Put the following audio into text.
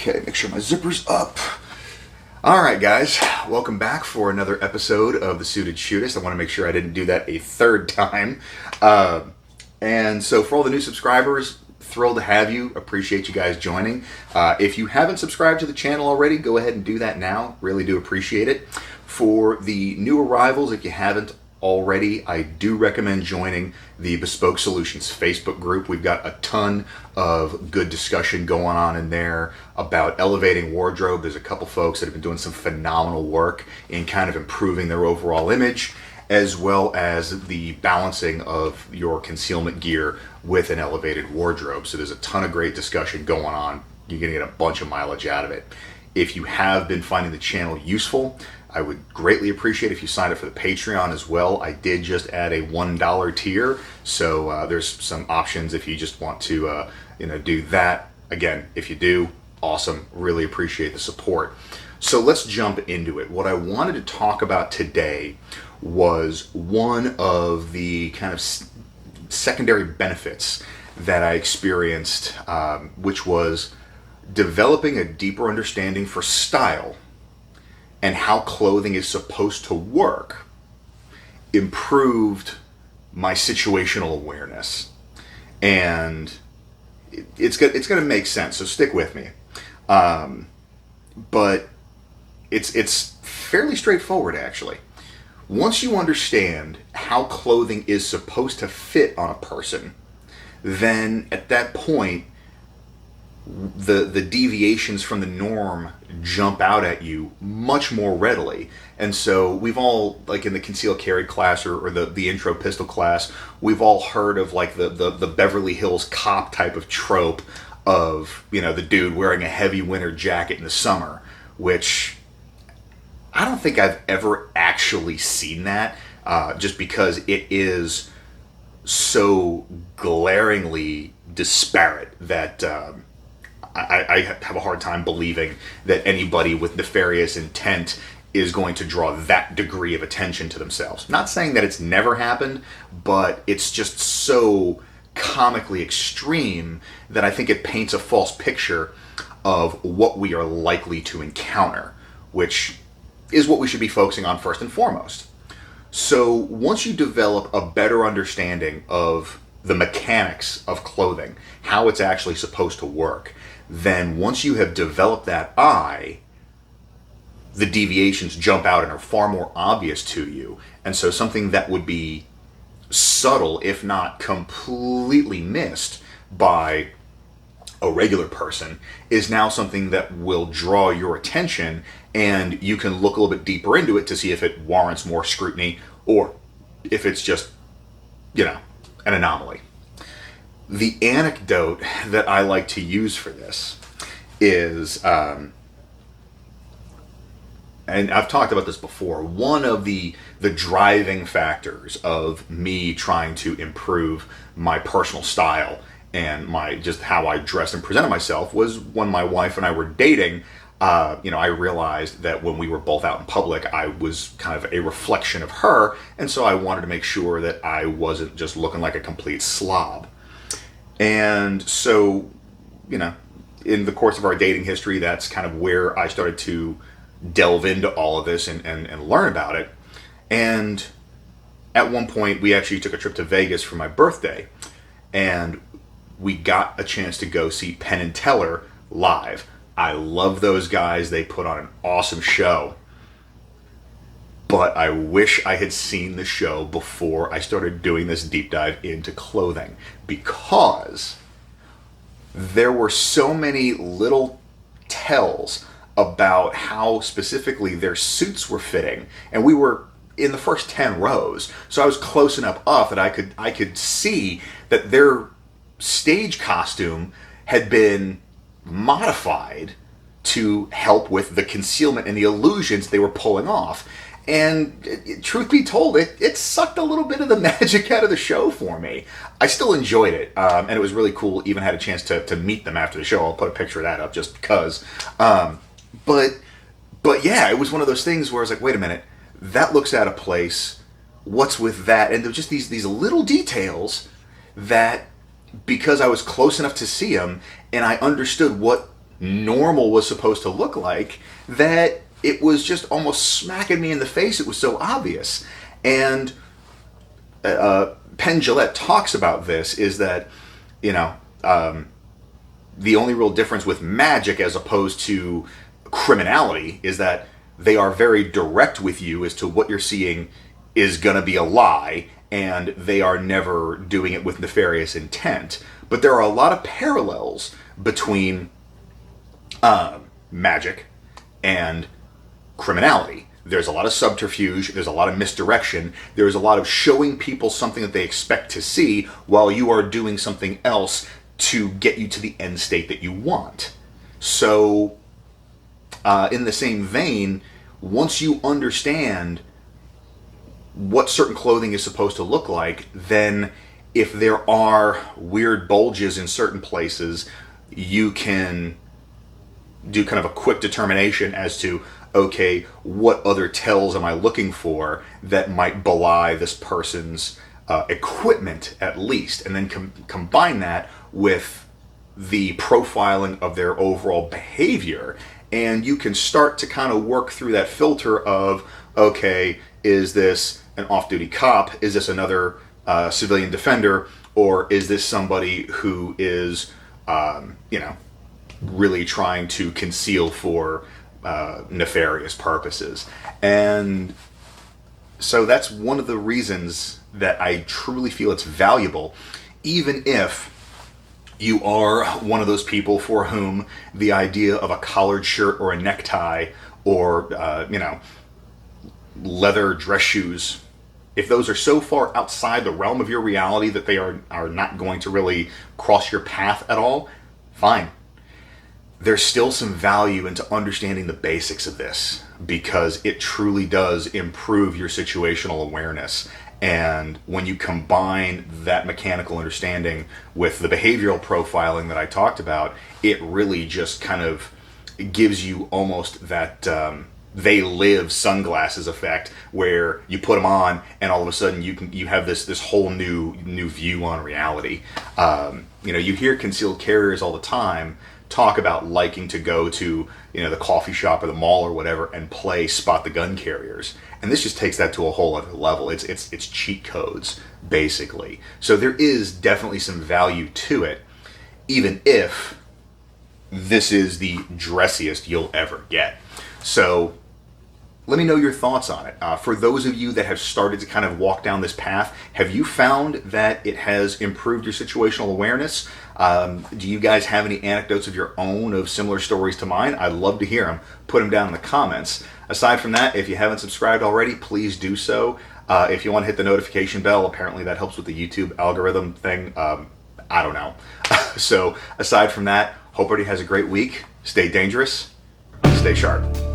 Okay, make sure my zipper's up. Alright guys, welcome back for another episode of The Suited Shootist. I want to make sure I didn't do that a third time. And so for all the new subscribers, thrilled to have you. Appreciate you guys joining. If you haven't subscribed to the channel already, go ahead and do that now. Really do appreciate it. For the new arrivals, if you haven't already, I do recommend joining the Bespoke Solutions Facebook group. We've got a ton of good discussion going on in there about elevating wardrobe. There's a couple folks that have been doing some phenomenal work in kind of improving their overall image, as well as the balancing of your concealment gear with an elevated wardrobe. So there's a ton of great discussion going on. You're going to get a bunch of mileage out of it. If you have been finding the channel useful, I would greatly appreciate if you signed up for the Patreon as well. I did just add a $1 tier, so there's some options if you just want to do that. Again, if you do, awesome. Really appreciate the support. So let's jump into it. What I wanted to talk about today was one of the kind of secondary benefits that I experienced, which was developing a deeper understanding for style and how clothing is supposed to work improved my situational awareness. And it's going to make sense, so stick with me. But it's fairly straightforward, actually. Once you understand how clothing is supposed to fit on a person, then at that point, the deviations from the norm jump out at you much more readily. And so we've all, like in the concealed carry class or the intro pistol class, we've all heard of like the Beverly Hills Cop type of trope of, the dude wearing a heavy winter jacket in the summer, which I don't think I've ever actually seen that, just because it is so glaringly disparate that I have a hard time believing that anybody with nefarious intent is going to draw that degree of attention to themselves. Not saying that it's never happened, but it's just so comically extreme that I think it paints a false picture of what we are likely to encounter, which is what we should be focusing on first and foremost. So once you develop a better understanding of the mechanics of clothing, how it's actually supposed to work, then once you have developed that eye, the deviations jump out and are far more obvious to you. And so something that would be subtle, if not completely missed by a regular person, is now something that will draw your attention, and you can look a little bit deeper into it to see if it warrants more scrutiny or if it's just, an anomaly. The anecdote that I like to use for this is, and I've talked about this before, one of the driving factors of me trying to improve my personal style and just how I dressed and presented myself was when my wife and I were dating. I realized that when we were both out in public, I was kind of a reflection of her, and so I wanted to make sure that I wasn't just looking like a complete slob. And so, in the course of our dating history, that's kind of where I started to delve into all of this and learn about it. And at one point, we actually took a trip to Vegas for my birthday, and we got a chance to go see Penn Teller live. I love those guys. They put on an awesome show. But I wish I had seen the show before I started doing this deep dive into clothing, because there were so many little tells about how specifically their suits were fitting, and we were in the first 10 rows, so I was close enough up that I could see that their stage costume had been modified to help with the concealment and the illusions they were pulling off. And truth be told, it sucked a little bit of the magic out of the show for me. I still enjoyed it, and it was really cool. Even had a chance to meet them after the show. I'll put a picture of that up just because. But yeah, it was one of those things where I was like, wait a minute, that looks out of place. What's with that? And there were just these little details that, because I was close enough to see them and I understood what normal was supposed to look like, that it was just almost smacking me in the face. It was so obvious. And Penn Teller talks about this, is that, you know, the only real difference with magic as opposed to criminality is that they are very direct with you as to what you're seeing is going to be a lie, and they are never doing it with nefarious intent. But there are a lot of parallels between magic and criminality. There's a lot of subterfuge, there's a lot of misdirection, there's a lot of showing people something that they expect to see while you are doing something else to get you to the end state that you want. So, in the same vein, once you understand what certain clothing is supposed to look like, then if there are weird bulges in certain places, you can do kind of a quick determination as to, okay, what other tells am I looking for that might belie this person's equipment at least, and then combine that with the profiling of their overall behavior, and you can start to kind of work through that filter of, okay, is this an off-duty cop? Is this another civilian defender? Or is this somebody who is, really trying to conceal for nefarious purposes? And so that's one of the reasons that I truly feel it's valuable, even if you are one of those people for whom the idea of a collared shirt or a necktie or, leather dress shoes, if those are so far outside the realm of your reality that they are not going to really cross your path at all, fine. There's still some value into understanding the basics of this, because it truly does improve your situational awareness. And when you combine that mechanical understanding with the behavioral profiling that I talked about, it really just kind of gives you almost that they live sunglasses effect, where you put them on and all of a sudden you have this whole new view on reality. You hear concealed carriers all the time talk about liking to go to the coffee shop or the mall or whatever and play spot the gun carriers, and this just takes that to a whole other level. It's cheat codes basically. So there is definitely some value to it, even if this is the dressiest you'll ever get. So let me know your thoughts on it. For those of you that have started to kind of walk down this path, have you found that it has improved your situational awareness? Do you guys have any anecdotes of your own of similar stories to mine? I'd love to hear them. Put them down in the comments. Aside from that, if you haven't subscribed already, please do so. If you want to hit the notification bell, apparently that helps with the YouTube algorithm thing. I don't know. So aside from that, hope everybody has a great week. Stay dangerous. Stay sharp.